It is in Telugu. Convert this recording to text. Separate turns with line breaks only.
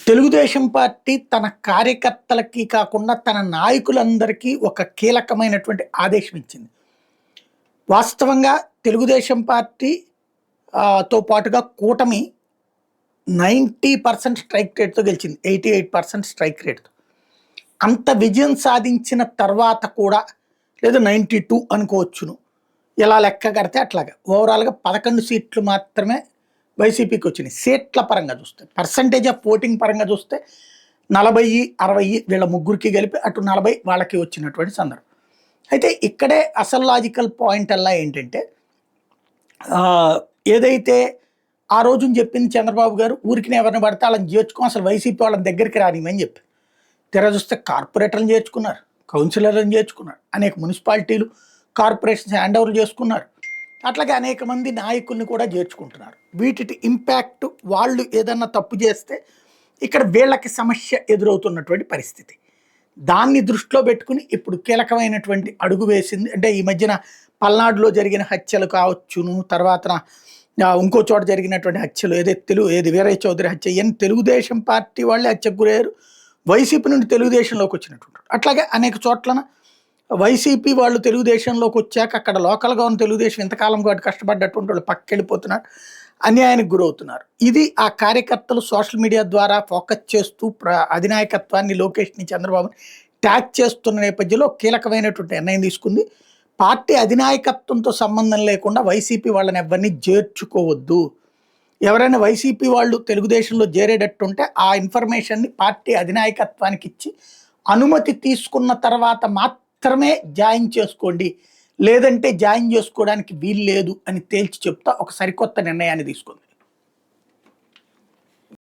తెలుగుదేశం పార్టీ తన కార్యకర్తలకి కాకుండా తన నాయకులందరికీ ఒక కీలకమైనటువంటి ఆదేశం ఇచ్చింది. వాస్తవంగా తెలుగుదేశం పార్టీ తో పాటుగా కూటమి 90% స్ట్రైక్ రేట్‌తో గెలిచింది. 88% స్ట్రైక్ రేట్‌తో. అంత విజయం సాధించిన తర్వాత కూడా లేదా 92 అనుకోవచ్చును. ఇలా లెక్క కడితే అట్లాగా. ఓవరాల్‌గా 11 సీట్లు మాత్రమే వైసీపీకి వచ్చినాయి. సీట్ల పరంగా చూస్తే. పర్సెంటేజ్ ఆఫ్ ఓటింగ్ పరంగా చూస్తే 40, 60 వీళ్ళ ముగ్గురికి కలిపి అటు 40 వాళ్ళకి వచ్చినటువంటి సందర్భం. అయితే ఇక్కడే అసలు లాజికల్ పాయింట్ అల్లా ఏంటంటే ఏదైతే ఆ రోజున చెప్పింది చంద్రబాబు గారు ఊరికినే ఎవరిని పడితే వాళ్ళని చేర్చుకో అసలు వైసీపీ వాళ్ళని దగ్గరికి రానిమని చెప్పి. తెర చూస్తే కార్పొరేటర్లను చేర్చుకున్నారు, కౌన్సిలర్లను చేర్చుకున్నారు, అనేక మున్సిపాలిటీలు కార్పొరేషన్స్ హ్యాండ్ ఓవర్ చేసుకున్నారు. అట్లాగే అనేక మంది నాయకుల్ని కూడా చేర్చుకుంటున్నారు. వీటి ఇంపాక్ట్ వాళ్ళు ఏదన్నా తప్పు చేస్తే ఇక్కడ వీళ్ళకి సమస్య ఎదురవుతున్నటువంటి పరిస్థితి. దాన్ని దృష్టిలో పెట్టుకుని ఇప్పుడు కీలకమైనటువంటి అడుగు వేసింది. అంటే ఈ మధ్యన పల్నాడులో జరిగిన హత్యలు కావచ్చును, తర్వాత ఇంకో చోట జరిగినటువంటి హత్యలు ఏది వీరయ్య చౌదరి హత్య ఇవన్నీ తెలుగుదేశం పార్టీ వాళ్ళే హత్యకు గురయ్యారు. వైసీపీ నుండి తెలుగుదేశంలోకి వచ్చినటువంటి అట్లాగే అనేక చోట్లన వైసీపీ వాళ్ళు తెలుగుదేశంలోకి వచ్చాక అక్కడ లోకల్గా ఉన్న తెలుగుదేశం ఇంతకాలం పాటు కష్టపడ్డటువంటి వాళ్ళు పక్కెళ్ళిపోతున్నారు, అన్యాయానికి గురవుతున్నారు. ఇది ఆ కార్యకర్తలు సోషల్ మీడియా ద్వారా ఫోకస్ చేస్తూ అధినాయకత్వాన్ని లోకేష్ని చంద్రబాబుని ట్యాగ్ చేస్తున్న నేపథ్యంలో కీలకమైనటువంటి నిర్ణయం తీసుకుంది. పార్టీ అధినాయకత్వంతో సంబంధం లేకుండా వైసీపీ వాళ్ళని ఎవరిని చేర్చుకోవద్దు. ఎవరైనా వైసీపీ వాళ్ళు తెలుగుదేశంలో చేరేటట్టుంటే ఆ ఇన్ఫర్మేషన్ని పార్టీ అధినాయకత్వానికి ఇచ్చి అనుమతి తీసుకున్న తర్వాత మాత్రమే జాయిన్ చేసుకోండి, లేదంటే జాయిన్ చేసుకోవడానికి వీలు లేదు అని తేల్చి చెప్తా ఒక సరికొత్త నిర్ణయాన్ని తీసుకుంది.